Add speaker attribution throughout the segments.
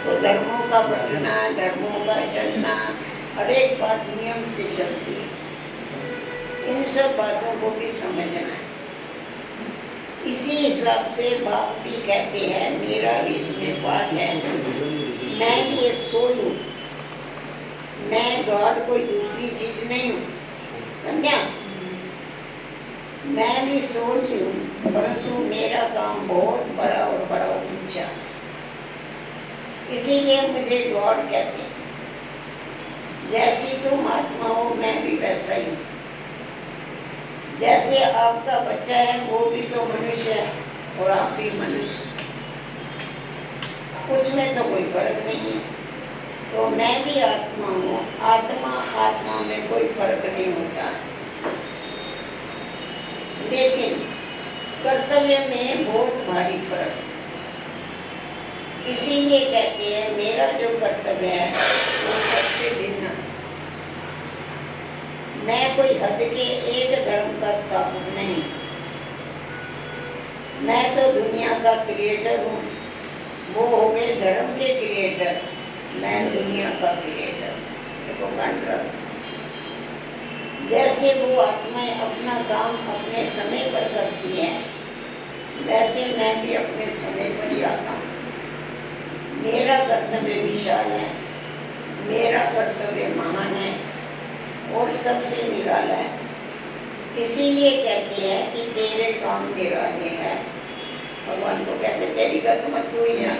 Speaker 1: तो धर्मों का बढ़ना, धर्मों का चलना, हर एक बात नियम से चलती है। इन सब बातों को भी समझना है। इसी हिसाब से बाप भी कहते हैं, मेरा भी इसमें पार्ट है, मैं भी एक सोल हूँ, मैं गॉड कोई दूसरी चीज नहीं हूँ, समझा? मैं भी सोल ही हूँ, परंतु मेरा काम बहुत बड़ा और बड़ा ऊंचा, इसीलिए मुझे गॉड कहते हैं। जैसी तुम आत्मा हो, मैं भी वैसा ही हूँ। जैसे आपका बच्चा है वो भी तो मनुष्य है और आप भी मनुष्य, उसमें तो कोई फर्क नहीं है। तो मैं भी आत्मा हूँ, आत्मा आत्मा में कोई फर्क नहीं होता, लेकिन कर्तव्य में बहुत भारी फर्क है। इसीलिए कहते हैं मेरा जो कर्तव्य है वो सबसे भिन्न। मैं कोई हद के एक धर्म का स्थापक नहीं, मैं तो दुनिया का क्रिएटर हूँ। वो हो गए धर्म के क्रिएटर, मैं दुनिया का क्रिएटर। देखो कंट्रास्ट। जैसे वो आत्माएं अपना काम अपने समय पर करती हैं, वैसे मैं भी अपने समय पर ही आता हूँ। मेरा कर्तव्य विशाल है, मेरा कर्तव्य महान है और सबसे निराला है। इसीलिए कहते हैं कि तेरे काम निराले हैं। भगवान को कहते तेरी गत मत तू ही है।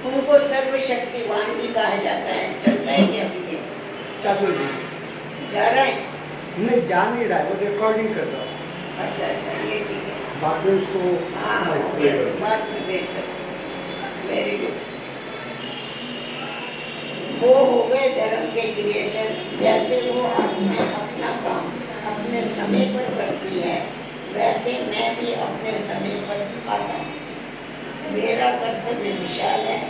Speaker 1: उनको सर्वशक्तिवान भी कहा जाता है। चलता है क्या अभी ये? जा रहा है?
Speaker 2: नहीं, जा नहीं रहा है, वो रिकॉर्डिंग कर रहा है।
Speaker 1: अच्छा अच्छा, ये ठीक है।
Speaker 2: बाद में उसको
Speaker 1: हाँ, बाद में देख सकते। Very good. वो हो गए धर्म के क्रिएटर। जैसे वो आत्मा अपना काम अपने समय पर करती है, वैसे मैं भी अपने समय पर आता हूँ। मेरा कर्तव्य विशाल है,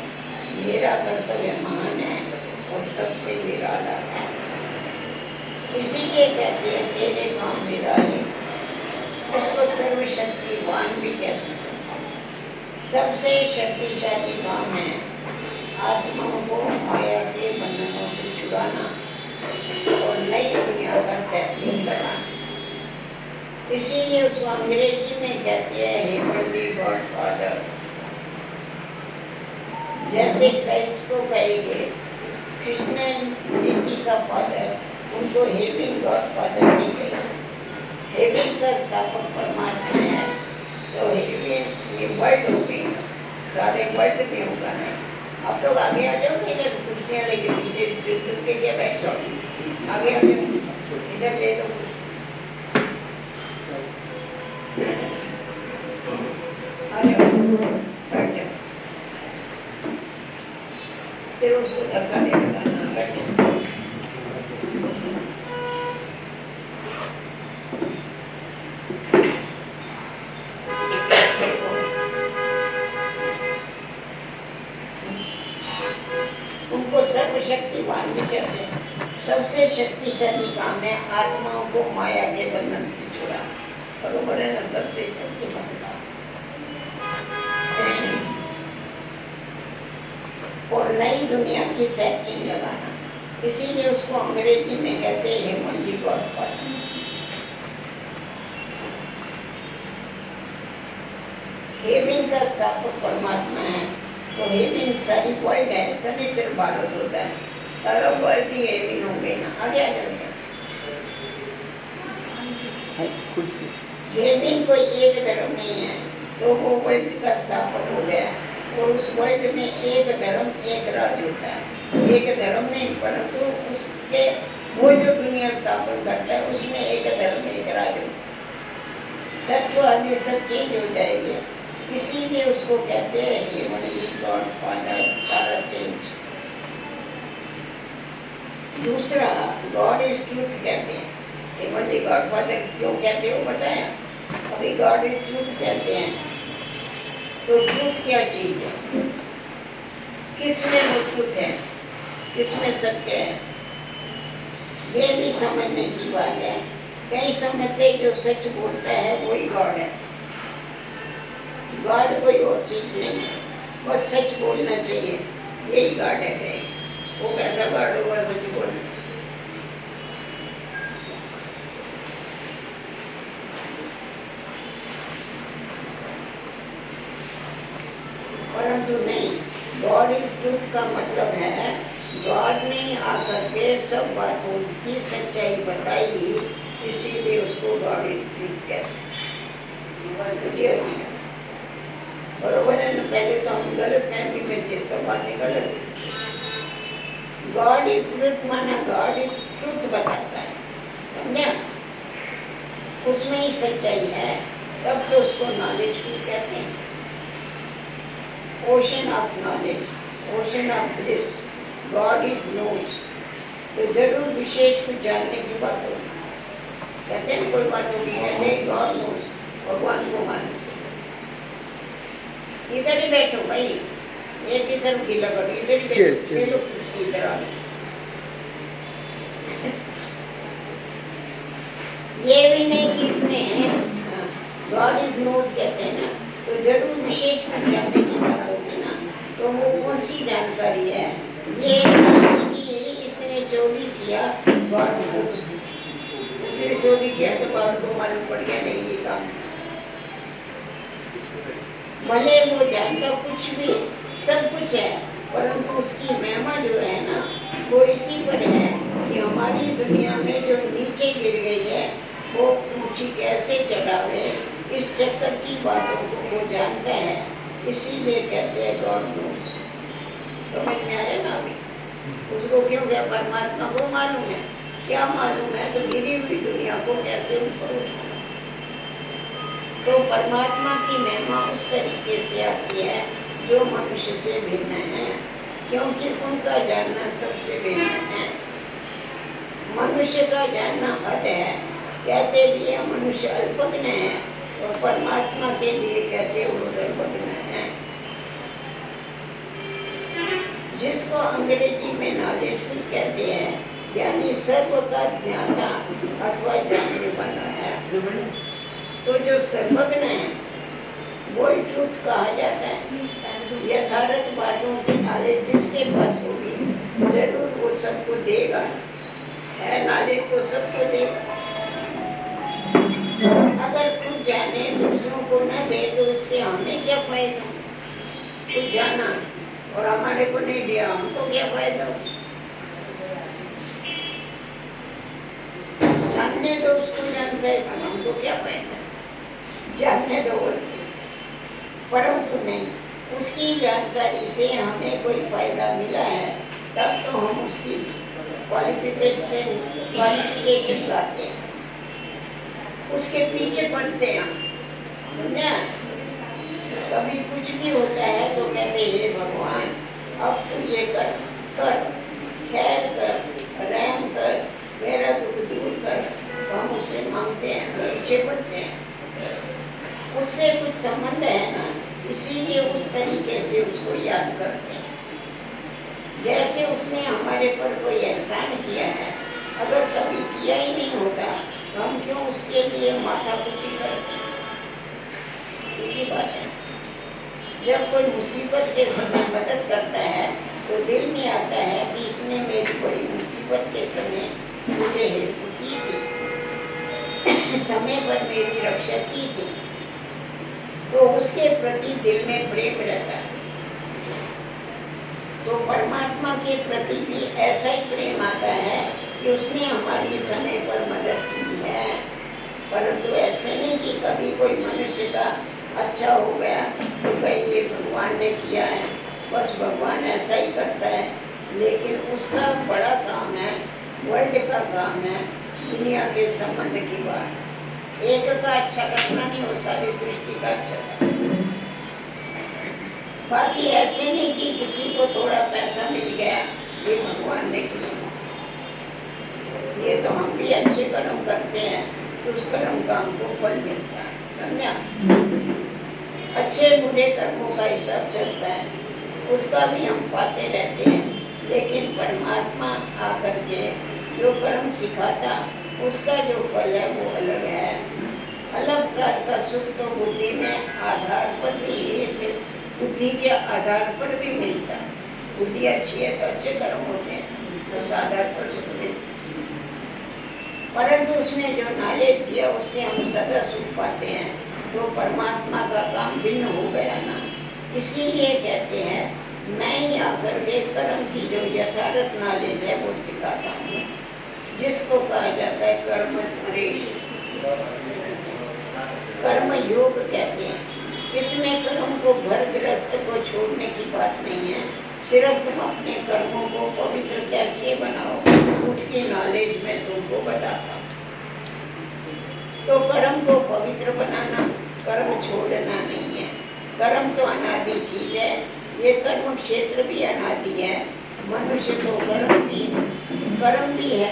Speaker 1: मेरा कर्तव्य महान है और सबसे निराला है। इसीलिए कहते हैं तेरे काम निराले। उसको सर्वशक्तिवान भी कहते हैं। सबसे शक्तिशाली काम है आत्माओं को माया के बंधनों से छुड़ाना और नई दुनिया का सैपलिंग लगाना। इसीलिए उसको अंग्रेजी में कहते हैं हेवनली गॉड फादर। जैसे क्राइस्ट को कहेंगे क्रिश्चियनिटी का फादर, उनको हेवन गॉड फादर नहीं कहेंगे। हेवन का स्थापक परमात्मा है, तो हेवन ये वर्ल्ड हो गई, सारे वर्ल्ड में होगा नहीं। आप लोग आगे आ जाओ, इधर कुर्सियाँ लेके पीछे जुट के क्या बैठ जाओ, आगे आ जाओ, इधर ले लो कुर्सी। आ जाओ, बैठ जाओ। सिर्फ उसको धक्का नहीं लगाना, बैठ जाओ। उनको सर्वशक्तिवान भी कहते हैं। सबसे शक्तिशाली काम है आत्माओं को माया के बंधन से छुड़ा। बरोबर है ना? सबसे शक्तिशाली काम और नई दुनिया की सैपलिंग लगाना। इसीलिए उसको अंग्रेजी में कहते हैं हेवनली गॉड फादर। हेवन का स्थापक परमात्मा है, तो हेवन सारी वर्ल्ड है, सभी सिर्फ भारत होता है, सारा वर्ल्ड ही हेवन हो गई ना। आगे आ जाएगा। हेवन कोई एक धर्म नहीं है, तो वो वर्ल्ड का स्थापक हो गया और उस वर्ल्ड में एक धर्म एक राज होता है। एक धर्म नहीं, परंतु उसके वो जो दुनिया स्थापन करता है उसमें एक धर्म एक राज होता है। तत्व आगे सब चेंज हो जाएगी। इसीलिए उसको कहते हैं हेवनली गॉड फादर, सारा चेंज। दूसरा गॉड इज ट्रूथ कहते हैं। हेवनली गॉड फादर क्यों कहते हो बताया? अभी गॉड इज ट्रूथ कहते हैं। तो ट्रूथ क्या चीज है? किसमें वो ट्रूथ है, किसमें सत्य है, ये भी समझने की बात है। कई समझते जो सच बोलता है वही गॉड है, गार्ड कोई और चीज नहीं है, बस सच बोलना चाहिए, यही गार्ड है गए। वो कैसा गार्ड होगा सच बोलना? परंतु नहीं, गॉड इज ट्रूथ का मतलब है गॉड ने आकर के सब बातों की सच्चाई बताई, इसीलिए उसको गॉड इज ट्रूथ कहते हैं। बरोबर है ना? पहले तो हम गलत फहमी में थे, सब बातें गलत थी। गॉड इज ट्रूथ माना गॉड इज ट्रूथ बताता है, समझा? उसमें ही सच्चाई है, तब तो उसको नॉलेज ट्रूथ कहते हैं। Ocean of knowledge, ocean of bliss, God is knows. तो जरूर विशेष कुछ जानने की बात होगी, कहते हैं कोई बात होगी, कहते हैं गॉड नोज, भगवान को मानो। इधर ही बैठो भाई, एक इधर गीला करो, इधर ही बैठो, ले लो कुर्सी इधर आ। ये भी नहीं कि इसने गॉड इज नोज कहते हैं ना, तो जरूर विशेष कुछ जानने की बात होगी ना। तो वो कौन सी जानकारी है? ये इसने चोरी किया, गॉड नोज। उसने चोरी किया तो गॉड को मालूम पड़ गया नहीं ये काम। भले वो जानता कुछ भी, सब कुछ है, परंतु उसकी महिमा जो है ना, वो इसी पर है कि हमारी दुनिया में जो नीचे गिर गई है वो ऊंची कैसे चढ़ावे, इस चक्कर की बातों को वो जानता है, इसीलिए कहते हैं गॉड नोज। समझ में आया ना? अभी उसको क्यों क्या? परमात्मा को मालूम है। क्या मालूम है? तो गिरी हुई दुनिया को कैसे ऊपर उठाना। तो परमात्मा की महिमा उस तरीके से आती है जो मनुष्य से भिन्न है, क्योंकि उनका जानना सबसे भिन्न है। मनुष्य का जानना हद है, कहते भी है मनुष्य अल्पज्ञ है, और परमात्मा के लिए कहते वो सर्वज्ञ है। जिसको अंग्रेजी में नॉलेजफुल कहते हैं, यानी सर्व का ज्ञाता अथवा जानने वाला है। तो जो सर्वज्ञ है वो ही ट्रूथ कहा जाता है। यथार्थ बातों की नॉलेज जिसके पास होगी जरूर वो सबको देगा, है नॉलेज तो सबको देगा। अगर कुछ जाने दूसरों को न दे तो उससे हमें क्या फायदा? कुछ जाना और हमारे को नहीं दिया, हमको क्या फायदा? जानने दो, उसको जानता है, हमको क्या फायदा? जानने दो बोलते, परंतु नहीं, उसकी जानकारी से हमें कोई फायदा मिला है तब तो हम उसकी क्वालिफिकेशन गाते हैं, उसके पीछे पढ़ते हैं। समझा? कभी कुछ भी होता है तो कहते हे भगवान अब तू ये कर, खैर कर, रहम कर, मेरा दुख दूर कर। तो हम उससे मांगते हैं, पीछे पढ़ते हैं, उससे कुछ संबंध है ना, इसीलिए उस तरीके से उसको याद करते हैं। जैसे उसने हमारे पर कोई एहसान किया है, अगर कभी किया ही नहीं होता तो हम क्यों उसके लिए माथा कुटी करते? सीधी बात है। जब कोई मुसीबत के समय मदद करता है तो दिल में आता है कि इसने मेरी बड़ी मुसीबत के समय मुझे हेल्प की थी, समय पर मेरी रक्षा की थी, तो उसके प्रति दिल में प्रेम रहता है। तो परमात्मा के प्रति भी ऐसा ही प्रेम आता है कि उसने हमारी समय पर मदद की है, परंतु ऐसे नहीं कि कभी कोई मनुष्य का अच्छा हो गया तो भाई ये भगवान ने किया है, बस भगवान ऐसा ही करता है। लेकिन उसका बड़ा काम है, वर्ल्ड का काम है, दुनिया के संबंध की बात। एक का अच्छा करना नहीं, वो सारी सृष्टि का अच्छा करना। बाकी ऐसे नहीं कि किसी को थोड़ा पैसा मिल गया ये भगवान ने किया। ये तो हम भी अच्छे कर्म करते हैं, उस कर्म का हमको फल मिलता है। समझा? अच्छे बुरे कर्मों का हिसाब चलता है, उसका भी हम पाते रहते हैं। लेकिन परमात्मा आकर के जो कर्म सिखाता उसका जो फल है वो अलग है। अलग काल का सुख तो बुद्धि में आधार पर भी बुद्धि के आधार पर भी मिलता है। बुद्धि अच्छी है तो अच्छे कर्म होते हैं, उस आधार पर सुख मिलता है। परंतु उसने जो नॉलेज दिया उससे हम सदा सुख पाते हैं, तो परमात्मा का काम भिन्न हो गया ना। इसीलिए कहते हैं मैं ही आकर के कर्म की जो यथार्थ नॉलेज है वो सिखाता हूँ, जिसको कहा जाता है कर्म श्रेष्ठ, कर्म योग कहते हैं। इसमें कर्म को घर गृहस्थ को छोड़ने की बात नहीं है, सिर्फ तुम अपने कर्मों को पवित्र कैसे बनाओ उसकी नॉलेज मैं तुमको बताता हूँ। तो कर्म को पवित्र बनाना, कर्म छोड़ना नहीं है। कर्म तो अनादि चीज है, ये कर्म क्षेत्र भी अनादि है। मनुष्य तो कर्म भी है,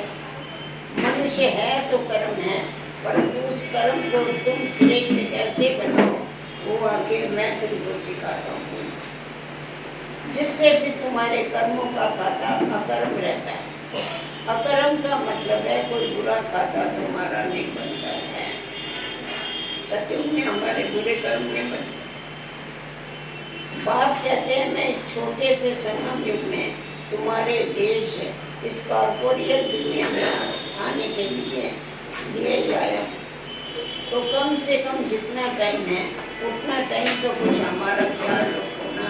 Speaker 1: मनुष्य है तो कर्म है, परंतु उस कर्म को तुम श्रेष्ठ कैसे बनाओ वो आगे मैं तुमको सिखाता हूँ, जिससे भी तुम्हारे कर्मों का खाता अकर्म रहता है। अकर्म का मतलब है कोई बुरा खाता तुम्हारा नहीं बनता है। सत्युग में हमारे बुरे कर्म नहीं बनते। बाप कहते हैं मैं छोटे से संगम युग में तुम्हारे देश इस कॉर्पोरियल दुनिया में आने के लिए ही आया। तो कम से कम जितना टाइम है उतना टाइम तो कुछ हमारा ख्याल रखो ना,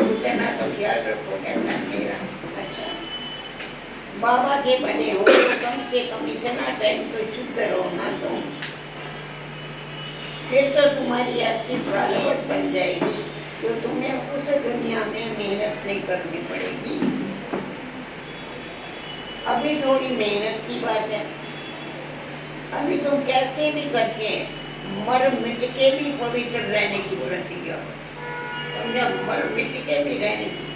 Speaker 1: उतना तो ख्याल रखो, कहता है मेरा। अच्छा, बाबा के बने हो तो कम से कम इतना टाइम तो शुद्ध रहो ना तुम, फिर तो तुम्हारी ऐसी प्रालवट बन जाएगी तो तुम्हें उस दुनिया में मेहनत नहीं करनी पड़ेगी। अभी थोड़ी मेहनत की बात है, अभी तुम कैसे भी करके मर मिट के भी पवित्र रहने की प्रतिज्ञा, समझा, मर मिट के भी रहने की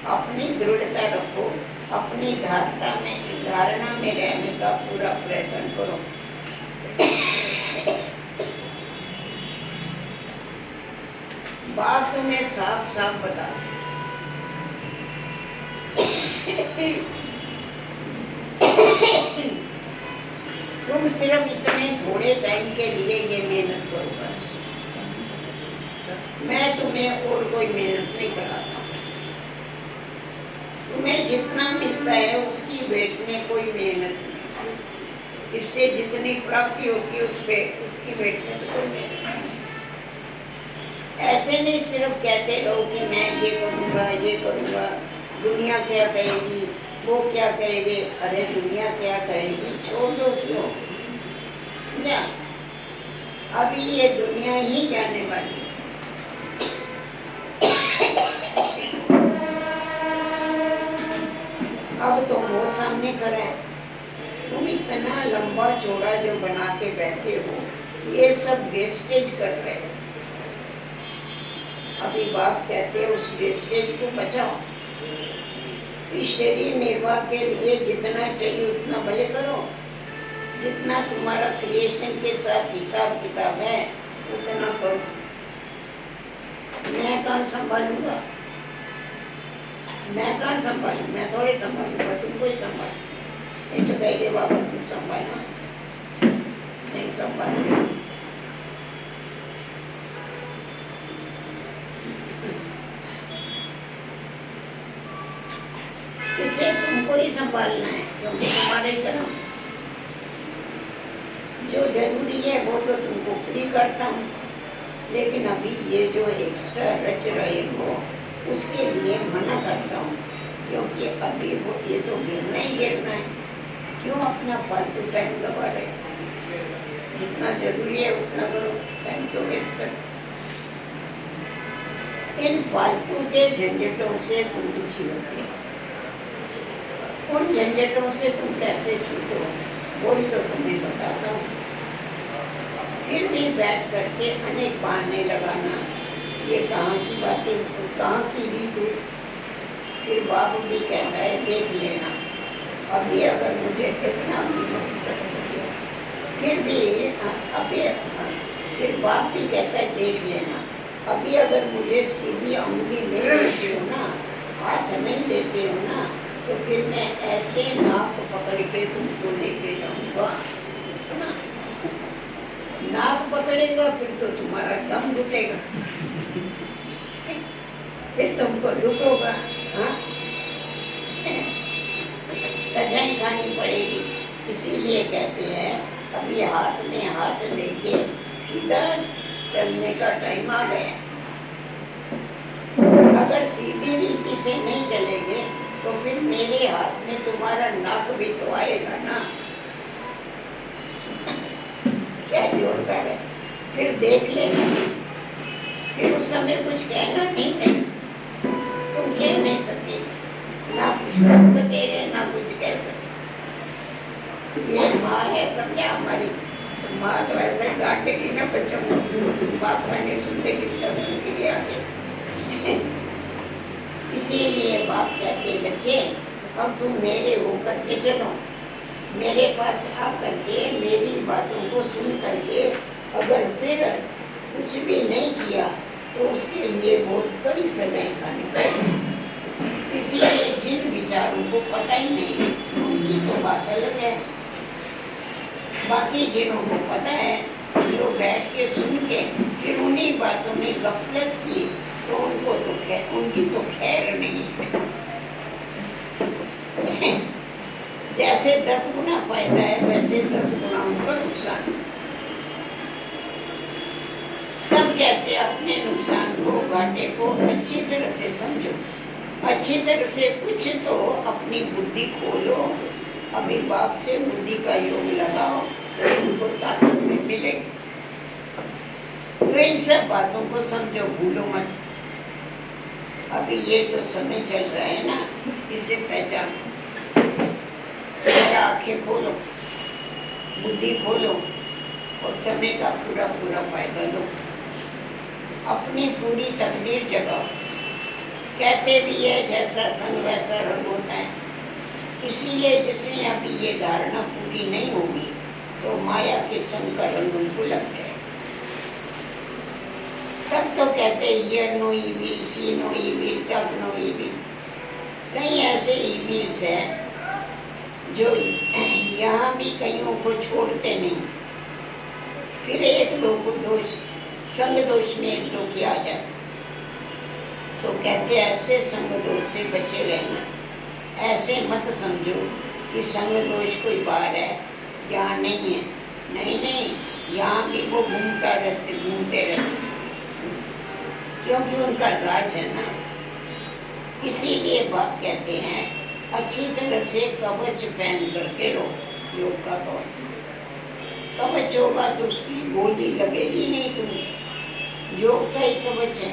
Speaker 1: अपनी दृढ़ता रखो, अपनी धारणा में रहने का पूरा प्रयत्न करो। बात तुम्हें साफ साफ बता, तुम सिर्फ इतने थोड़े टाइम के लिए ये मेहनत करो बस, मैं तुम्हें और कोई मेहनत नहीं कराता। तुम्हें जितना मिलता है उसकी वेट में कोई मेहनत नहीं, इससे जितनी प्राप्ति होती है उसकी वेट में तो कोई मेहनत नहीं। ऐसे नहीं सिर्फ कहते रहो कि मैं ये करूँगा, दुनिया क्या कहेगी, वो क्या कहेगी। अरे दुनिया क्या कहेगी छोड़ दो उसको, समझा। अभी ये दुनिया ही जाने वाली है। अब तो वो सामने खड़ा है, तुम इतना लंबा चौड़ा जो बना के बैठे हो ये सब वेस्टेज कर रहे हो। अभी बाप कहते हैं उस वेस्टेज को बचाओ। इस शरीर निर्वाह के लिए जितना चाहिए उतना भले करो, जितना तुम्हारा क्रिएशन के साथ हिसाब किताब है उतना करो। मैं कहाँ संभालूंगा, मैं थोड़े संभालूंगा, तुमको ही संभाल। नहीं तो कहिए बाबा तुम संभालना, नहीं संभाल। इसे तुमको ही संभालना है क्योंकि तुम्हारे कर्म जो जरूरी है वो तो तुमको फ्री करता हूँ, लेकिन अभी ये जो एक्स्ट्रा रच रहे हो उसके लिए मना करता हूँ, क्योंकि अभी वो ये तो गिरना ही गिरना है। क्यों अपना फालतू टाइम लगा रहे, जितना जरूरी है उतना करो, टाइम तो वेस्ट कर। इन फालतू के झंझटों से तुम दुखी होते हो, उन झंझटों से तुम कैसे छूटो वही तो तुम्हें बताता हूँ। फिर भी बैठ करके अनेक बहाने लगाना, ये कहाँ की बातें, कहाँ की भी तू। फिर बाबू भी कहता है देख लेना, अभी अगर मुझे कितना भी फिर भी अभी फिर बाप भी कहता है देख लेना, अभी अगर मुझे सीधी उंगली नहीं देते हो ना, हाथ नहीं देते हो ना, तो फिर मैं ऐसे नाक पकड़ के तुमको लेके जाऊंगा ना। नाक पकड़ेगा फिर तो तुम्हारा दम घुटेगा। फिर तुमको दुख होगा। हाँ, सजाएं खानी पड़ेगी। इसीलिए कहते हैं अभी हाथ में हाथ लेके सीधा चलने का टाइम आ गया। अगर सीधी रीति से नहीं चलेंगे तो फिर मेरे हाथ में तुम्हारा नाक भी तो आएगा ना। क्या जोर कर है, फिर देख लेना। फिर उस समय कुछ कहना नहीं है, तुम कह नहीं सके, ना कुछ कर सके ना कुछ कह सके। ये माँ है, समझा हमारी माँ तो ऐसे डांटेगी ना बच्चों को, बाप का नहीं सुनते किसका सुन के आगे। इसीलिए बाप कहते बच्चे अब तुम मेरे होकर के चलो, मेरे पास आकर के मेरी बातों को सुन करके अगर फिर कुछ भी नहीं किया तो उसके लिए बहुत बड़ी सजाएं खानी पड़ेगी। इसीलिए जिन विचारों को पता ही नहीं उनकी तो बात अलग है, बाकी जिन्हों को पता है जो बैठ के सुन के फिर उन्हीं बातों में गफलत की तो उनको तो उनकी तो खैर नहीं है। जैसे 10 गुना फायदा है वैसे 10 गुना उनका नुकसान। तब कहते अपने नुकसान को, घाटे को अच्छी तरह से समझो, अच्छी तरह से कुछ तो अपनी बुद्धि खोलो, अभी बाप से बुद्धि का योग लगाओ तो उनको ताकत में मिलेगी। तो इन सब बातों को समझो, भूलो मत। अभी ये जो समय चल रहा है ना, इसे पहचान, आंखें खोलो, बुद्धि खोलो और समय का पूरा पूरा फायदा लो, अपनी पूरी तकदीर जगाओ। कहते भी है जैसा संग वैसा रंग होता है, इसीलिए जिसमें अभी ये धारणा पूरी नहीं होगी तो माया के संग का रंग उनको लग जाए। तब तो कहते hear no evil, see no evil, talk no evil. कई ऐसे इविल्स हैं जो यहाँ भी कईयों को छोड़ते नहीं, फिर एक लोग दोष, संग दोष में एक लोग आ जाते, तो कहते ऐसे संग दोष से बचे रहना। ऐसे मत समझो कि संग दोष कोई बार है, यहाँ नहीं है। नहीं नहीं, यहाँ भी वो घूमते रहते, क्योंकि उनका राज है ना। इसीलिए बाप कहते हैं अच्छी तरह से कवच पहन करके रो, योग का कवच। कवच होगा तो उसकी गोली लगेगी नहीं तुम्हें, योग का ही कवच है,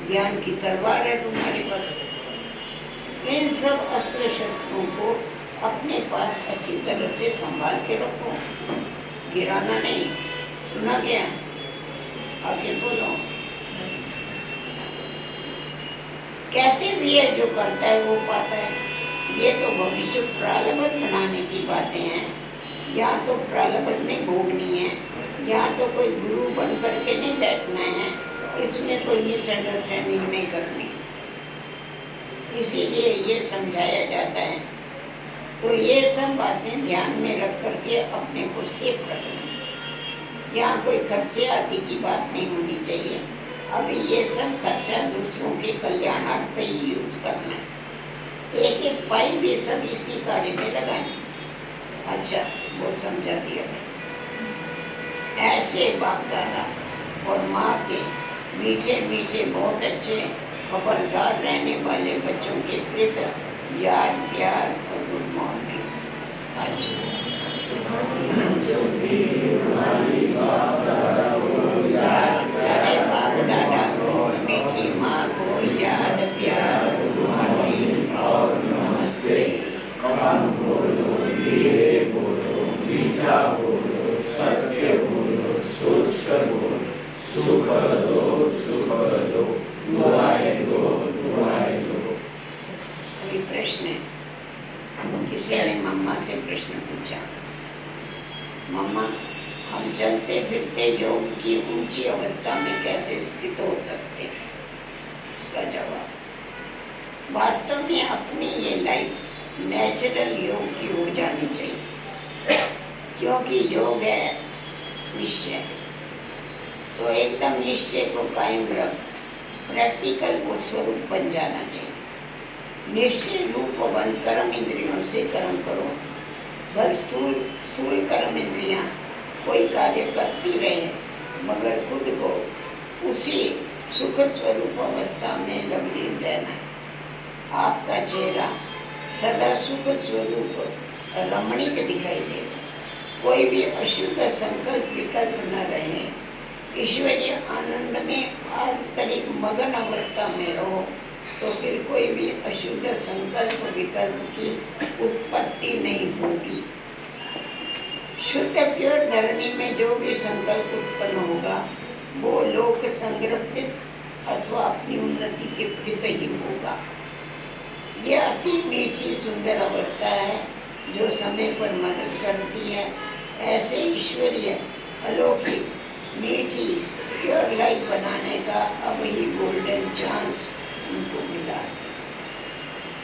Speaker 1: ज्ञान की तलवार है तुम्हारे पास। इन सब अस्त्र शस्त्रों को अपने पास अच्छी तरह से संभाल के रखो, गिराना नहीं। सुना गया? आगे बोलो। कहते भी है जो करता है वो पाता है। ये तो भविष्य प्रारब्ध बनाने की बातें हैं, यहाँ तो प्रारब्ध नहीं भोगनी है, यहाँ तो कोई गुरु बन करके नहीं बैठना है, इसमें कोई मिसअंडरस्टैंडिंग नहीं करनी। इसीलिए ये समझाया जाता है। तो ये सब बातें ध्यान में रख करके अपने को सेफ रखना। यहाँ कोई खर्चे आदि की बात नहीं होनी चाहिए। अभी ये सब खर्चा दूसरों के कल्याणार्थ ही यूज करना है। एक एक पाई भी सब इसी कार्य में लगाए। अच्छा, वो समझा दिया। ऐसे बाप दादा और माँ के मीठे मीठे बहुत अच्छे खबरदार रहने वाले बच्चों के प्रति याद, प्यार और गुड मॉर्निंग। प्यारे बाप दादा को, मीठी माँ को याद, प्यार, गुड मॉर्निंग और नमस्ते।
Speaker 3: बोलो, धीरे बोलो, मीठा बोलो, सत्य बोलो, सोच कर बोलो, सुख दो, दुआएं दो।
Speaker 1: कोई प्रश्न है? किसी ने मम्मा से प्रश्न पूछा, मम्मा हम चलते फिरते योग की ऊंची अवस्था में कैसे स्थित हो सकते हैं? उसका जवाब, वास्तव में अपनी ये लाइफ नेचुरल योग की हो जानी चाहिए, क्योंकि योग है निश्चय। तो एकदम निश्चय को कायम रख, प्रैक्टिकल वो स्वरूप बन जाना चाहिए। निश्चय रूप बन कर्म इंद्रियों से कर्म करो। बल स्थूल स्थूल कर्म इंद्रियां कोई कार्य करती रहे, मगर खुद को उसी सुख स्वरूप अवस्था में लवलीन रहना। आपका चेहरा सदा सुख स्वरूप रमणीक दिखाई देगा। कोई भी अशुद्ध संकल्प विकल्प न रहे। ईश्वरीय आनंद में आंतरिक मगन अवस्था में रहो, तो फिर कोई भी अशुद्ध संकल्प विकल्प की उत्पत्ति नहीं होगी। शुद्ध प्योर धरणी में जो भी संकल्प उत्पन्न होगा वो लोक संग्रहित अथवा अपनी उन्नति के प्रति ही होगा। यह अति मीठी सुंदर अवस्था है जो समय पर मदद करती है। ऐसे ईश्वरीय अलौकिक मीठी प्योर लाइफ बनाने का अब ही गोल्डन चांस उनको मिला।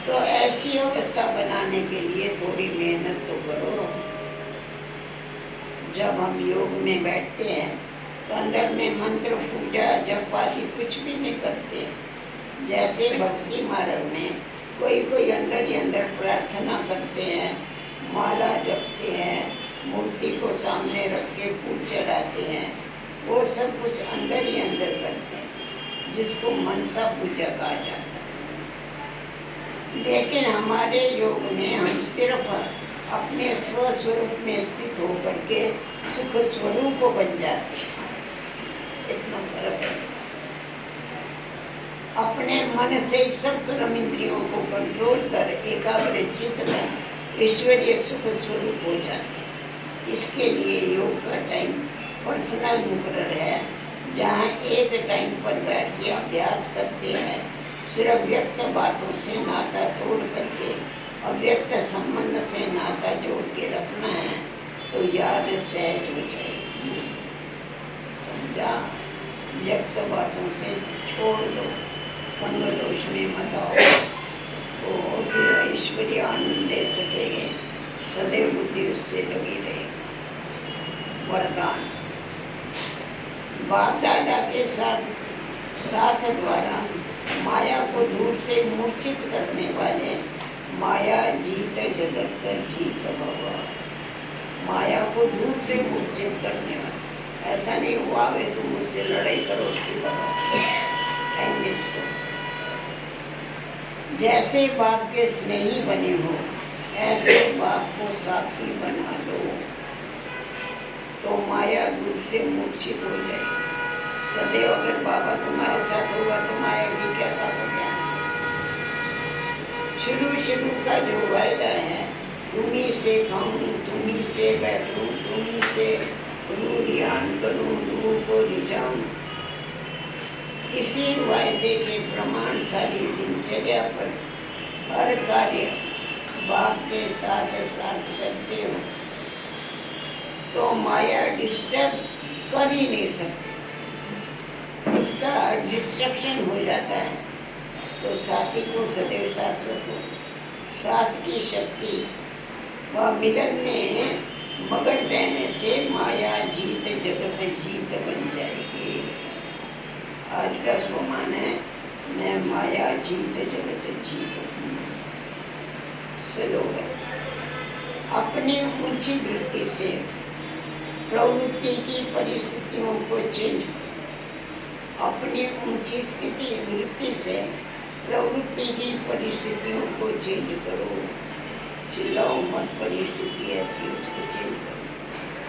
Speaker 1: तो ऐसी अवस्था बनाने के लिए थोड़ी मेहनत तो करो। जब हम योग में बैठते हैं तो अंदर में मंत्र पूजा जप आदि कुछ भी नहीं करते। जैसे भक्ति मार्ग में कोई अंदर ही अंदर प्रार्थना करते हैं, माला जपते हैं, मूर्ति को सामने रख के फूल चढ़ाते हैं, वो सब कुछ अंदर ही अंदर करते हैं, जिसको मनसा पूजा कहा जाता है। लेकिन हमारे योग में हम सिर्फ अपने स्वस्वरूप में स्थित होकर के सुख स्वरूप बन जाते हैं। इतना फर्क है। अपने मन से सब कर्म इंद्रियों को कंट्रोल कर एकाग्र चित्त कर ईश्वरीय सुख स्वरूप हो जाते हैं। इसके लिए योग का टाइम पर्सनल मुकर्रर है, जहाँ एक टाइम पर बैठ के अभ्यास करते हैं। सिर्फ व्यक्त बातों से नाता तोड़ करके अव्यक्त संबंध से नाता जोड़ के रखना है, तो याद सहज हो जाएगी। समझा? व्यक्त बातों से छोड़ दो, संग दोष में मत आओ, तो फिर ईश्वरीय आनंद ले सकेंगे। सदैव बुद्धि उससे लगी रहे। वरदान बाप दादा के साथ द्वारा माया को दूर से मूर्छित करने वाले माया जीत जगत जीत भवा। माया को दूर से मूर्छित करने वाले, ऐसा नहीं हुआ वे तुम मुझसे लड़ाई करो टाइम वेस्ट हो। जैसे बाप के स्नेही बने हो ऐसे बाप को साथी बना लो, तो माया दूर से मूर्छित हो जाएगी। सदैव अगर बाबा तुम्हारे साथ होगा तो माया की क्या साथ हो गया। शुरू का जो वायदा है, तुम्ही से खाऊं, तुम्ही से बैठूं, तुम्ही से ध्यान करूं, रूह को रिझाऊं, इसी वायदे के प्रमाण सारी दिनचर्या पर हर कार्य बाप के साथ करते हो, तो माया डिस्टर्ब कर ही नहीं सकती। उसका डिस्ट्रक्शन हो जाता है। तो साथी को सदैव साथ रखो। साथ की शक्ति व मिलन में मगन रहने से माया जीत जगत जीत बन जाएगी। आज का स्वमान है, मैं माया जीत जगत जीत हूँ। स्लोगन, अपनी ऊंची वृत्ति से प्रवृत्ति की परिस्थितियों को चेंज करो। अपनी ऊंची स्थिति वृत्ति से प्रवृत्ति की परिस्थितियों को चेंज करो। चिल्लाओ मत, परिस्थिति अच्छी उसको चेंज करो,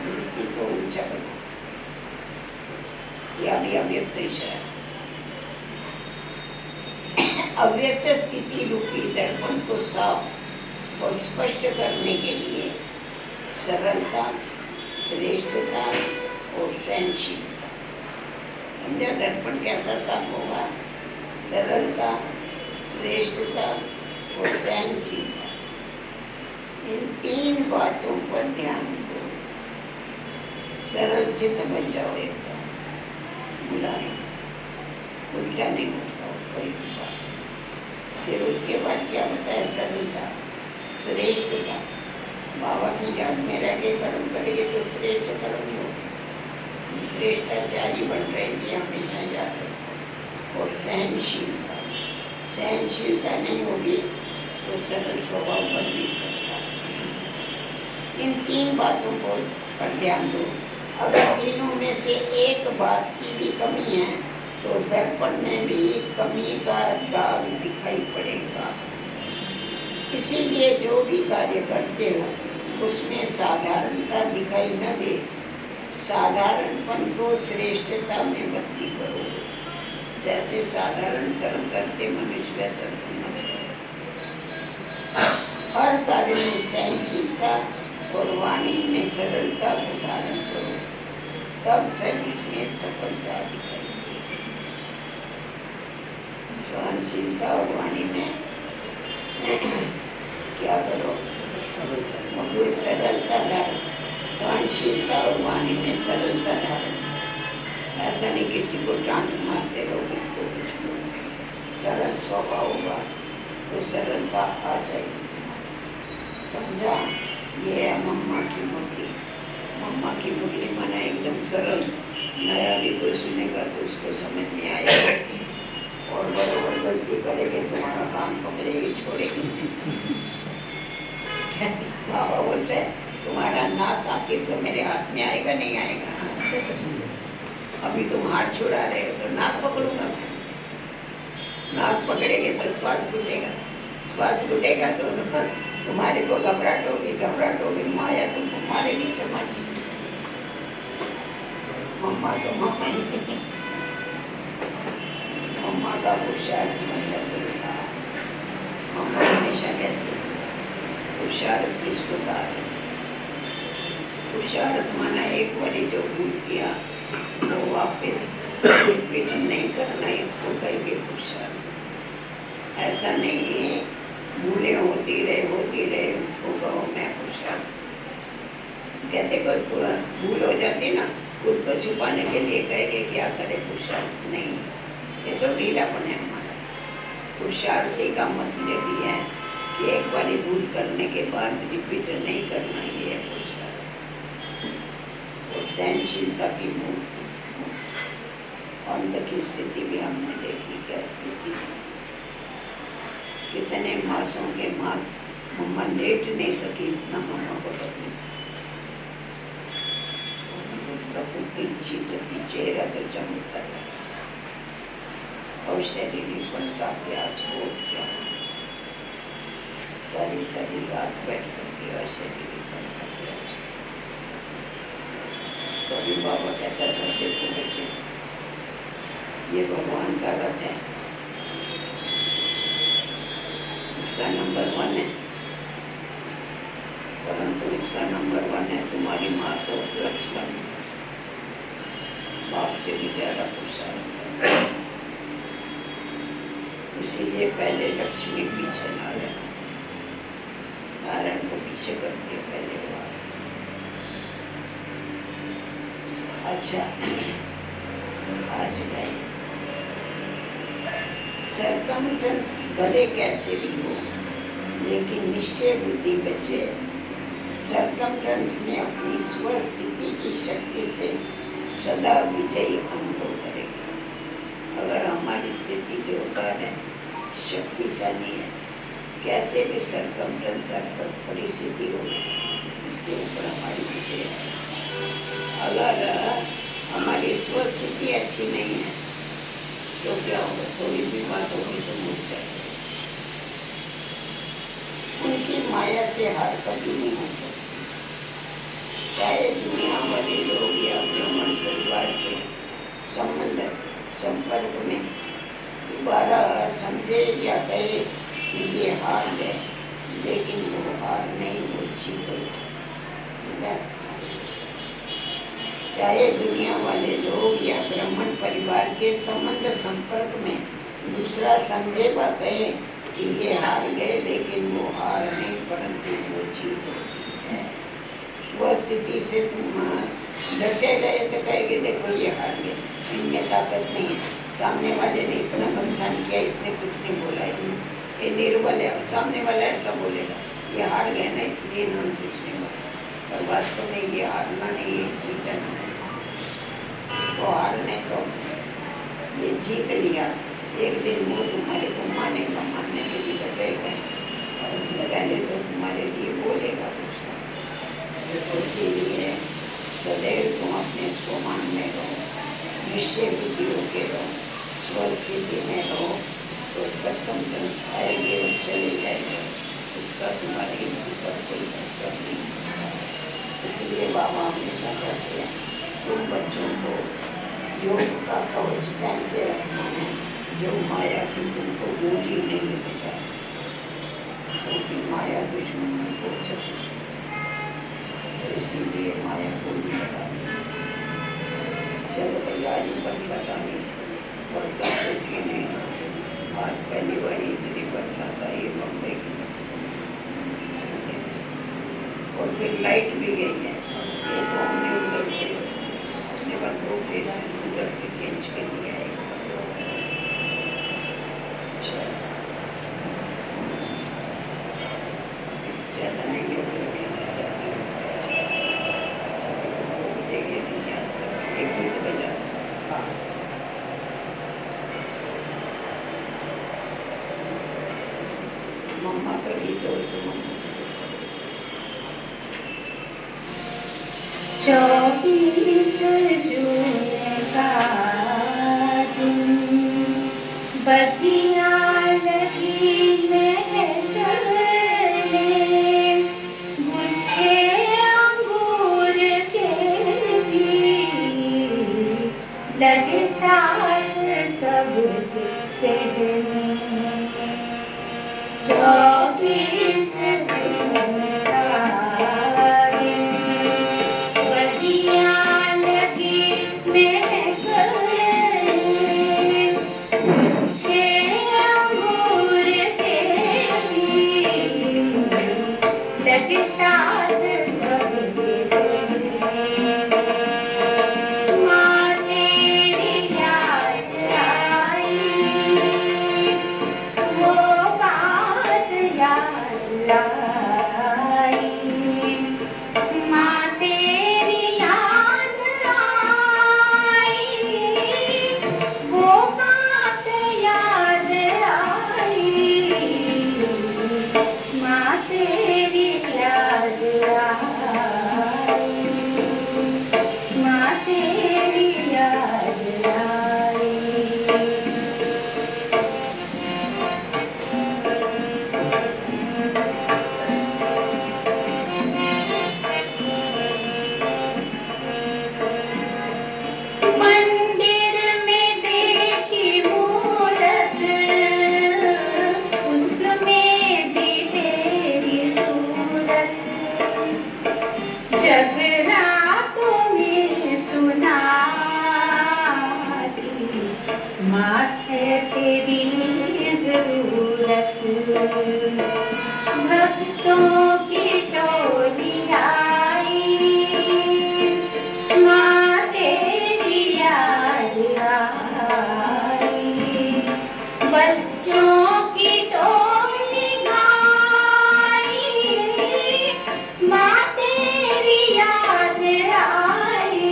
Speaker 1: वृत्ति को ऊंचा करो। यह भी अव्यक्त इशारा। अव्यक्त स्थिति रूपी दर्पण को साफ और स्पष्ट करने के लिए सरलता, श्रेष्ठता और सहनशीलता। समझा? दर्पण कैसा साफ होगा? सरलता, श्रेष्ठता और सहनशीलता। इन तीन बातों पर ध्यान दो। सरल चित्त बन जाओ एकदम, मुलायम, उल्टा नहीं उठाओ कोई भी बात। फिर उसके बाद क्या होता है? सरलता, श्रेष्ठता। बाबा की याद में रह के कर्म करेंगे तो श्रेष्ठ कर्म ही होगा। श्रेष्ठाचारी बन रही है हमेशा याद रखो। और सहनशीलता, सहनशीलता नहीं होगी तो सरल स्वभाव बन नहीं सकता। इन 3 बातों को पर ध्यान दो। अगर तीनों में से एक बात की भी कमी है तो दर्पण में भी कमी का दाग दिखाई पड़ेगा। इसीलिए जो भी कार्य करते हो उसमें साधारणता दिखाई न दे, साधारणपन को श्रेष्ठता में बदली करो। जैसे साधारण कर्म करते मनुष्य वैसा तुम मत करो। हर कार्य में सहनशीलता और वाणी में सरलता को धारण करो, तब सर्विस में सफलता दिखाई देगी। सहनशीलता और वाणी में क्या करो? सरलता धारण, सहनशीलता और वाणी में सरलता धारण। ऐसा नहीं किसी को डांट मारते रहो, किसको कुछ बोलो। सरल स्वभाव होगा तो सरलता आ जाएगी। समझा? ये है मम्मा की मुरली। मम्मा की मुरली माना एकदम सरल, नया भी कोई सुनेगा तो उसको समझ में आएगा और बराबर गलती करेंगे तुम्हारा काम पकड़ेगी छोड़ेगी। बाबा बोलते हैं तुम्हारा नाक आखिर तो मेरे हाथ में आएगा नहीं आएगा। अभी तुम हाथ छुड़ा रहे हो तो नाक पकड़ूंगा मैं। नाक पकड़ेंगे तो श्वास घुटेगा, श्वास घुटेगा तो तुम्हारे को घबराहट होगी, माया तुमको मारेगी समाज। मम्मा तो मम्मा ही थी। मम्मा का होशियार मतलब था। मम्मा हमेशा कहती होशियारत किसको कहा है? होशियारत माना एक बारी जो भूल किया वो वापस रिपीट नहीं करना, इसको कहेंगे होशियार। ऐसा नहीं है भूलें होती रहे उसको कहो मैं होशियार। कहते कोई भूल हो जाती ना, खुद को छुपाने के लिए कहेंगे क्या करे होशियार नहीं, ये तो ढीलापन है हमारा। होशियारती का मतलब ये है कि एक बारी भूल करने के बाद रिपीट नहीं करना, ये है होशियार। और सहनशीलता की मूर्ति अंत की स्थिति भी हमने देखी, क्या स्थिति है। कितने मासों के मास मम्मा लेट नहीं सकी, इतना मम्मा को तकलीफ। प्रकृति जीतती, चेहरा तो चमकता था और शरीरपन का प्रयास बहुत किया। सारी रात बैठ करके और शरीरपन का प्रयास। तो अभी बाबा कहता था देखो बच्चे, ये भगवान का रथ है, इसका नंबर 1 है, परंतु इसका नंबर 1 है तुम्हारी माँ तो +1, बाप से भी ज्यादा पुरुषार्थ है। इसीलिए पहले लक्ष्मी पीछे नारायण, नारायण को पीछे करती है पहले बार। अच्छा आज गए सरकमटेंस भले कैसे भी हो, लेकिन निश्चय बुद्धि बचे सरकमटेंस में अपनी स्वस्थिति की शक्ति से सदा विजयी अनुभव करेगी। अगर हमारी स्थिति जो है शक्तिशाली है, कैसे भी सरकमटेंस अर्थात परिस्थिति हो उसके ऊपर हमारी विजय है। अगर हमारी स्वस्थिति अच्छी नहीं है तो क्या होगा? थोड़ी भी बात होगी तो मुझ जाएगी। उनकी माया से हार कभी नहीं हो सकती। चाहे दुनिया वाले लोग या ब्राह्मण परिवार के संबंध संपर्क में दोबारा समझे या कहे कि ये हार गए, लेकिन वो हार नहीं, वो जीत गए। चाहे दुनिया वाले लोग या ब्राह्मण परिवार के संबंध संपर्क में दूसरा समझे व कहे कि ये हार गए, लेकिन वो हार नहीं परंतु वो जीत है। स्वस्थिति से तुम डटे रहे तो कहेंगे देखो ये हार गए, इनमें ताकत नहीं है। सामने वाले ने इतना घमसान किया, इसने कुछ नहीं बोला, ये निर्बल है। सामने वाला ऐसा बोलेगा ये हार गए ना इसलिए इन्होंने कुछ नहीं बोला, पर वास्तव में ये हारना नहीं, ये जीतना है। इसको हारने को ये जीत लिया एक दिन वो तुम्हारे को मारने के लिए बैठेगा और पहले तो तुम्हारे लिए बोलेगा कुछ। तो इसीलिए सदैव तुम अपने स्वमान में रहो, निश्चय बुद्धि होके रहो, स्वस्थिति में रहो, तो सत्संग आएंगे और चले जाएंगे, उसका तुम्हारे ऊपर कोई असर नहीं होता। इसलिए बाबा हमेशा कहते हैं तुम बच्चों को योग का कवच पहन के रखना है, जो माया की तुमको बोझ ही नहीं बचा, क्योंकि माया दुश्मन में बहुत सकती है, तो इसीलिए माया को भी लगा। चलो भैया आज बरसात आ गई, बरसात होती नहीं, आज पहली बार इतनी बरसात आई है बम्बई की बरसात, और फिर लाइट भी गई है। ये तो हमने उधर से अपने बंदों फिर उधर से खींच के लिया है। ज़्यादा नहीं हो एक गीत बजा। मम्मा का गीत और तो मम्मा
Speaker 4: 24 जून का दिन बत्तियाँ लगी महकने, गुच्छे अंगूर के भी लगे साथ सब कहने। 24 जून का दिन बत्तियाँ लगी महकने, गुच्छे अंगूर के भी लगे साथ सब कहने। माँ तेरी याद आई, वो बात याद आई, माँ तेरी याद आई, वो बात याद आई, माँ तेरी याद आई, माँ तेरी याद आई। मंदिर में देखी मूरत, उसमें भी तेरी सूरत, जगरातों में सुनाती, माथे तेरी जरूरत, भक्तों की टोली आई, माँ तेरी याद आई, बच्चों की टोली गाई, माँ तेरी याद आई,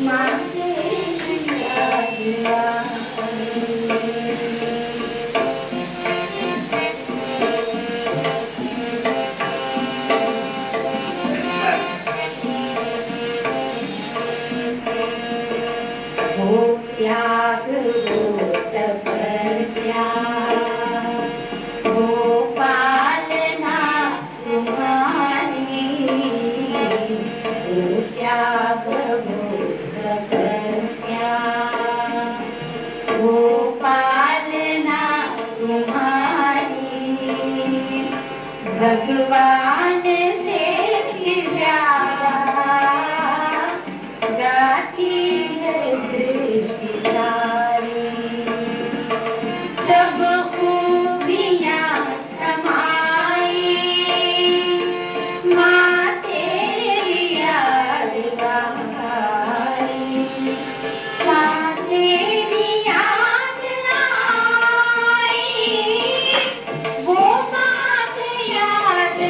Speaker 4: माँ तेरी याद आई। हो त्याग हो तपस्या, हो पालना तुम्हारी, हो त्याग हो तपस्या, हो पालना तुम्हारी, भगवान से फिर ज्यादा गाती है सृष्टि सारी, सब खूबियाँ समाई, माँ तेरी याद आई, माँ तेरी याद आई, वो बात याद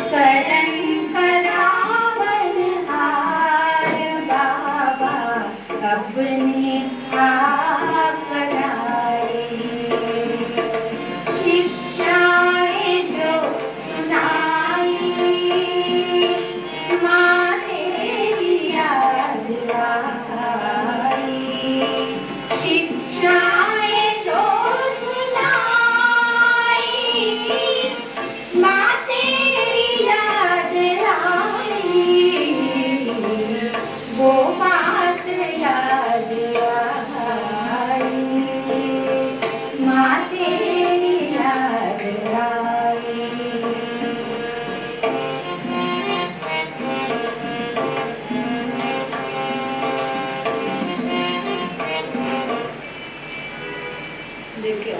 Speaker 4: करन करावन हार बाबा अपने आप लाए। शिक्षाएं जो सुनाई माँ तेरी याद आई। शिक्षाएं जो सुनाई माँ तेरी याद आई। वो बात याद आई माँ तेरी याद आई।
Speaker 1: देखियो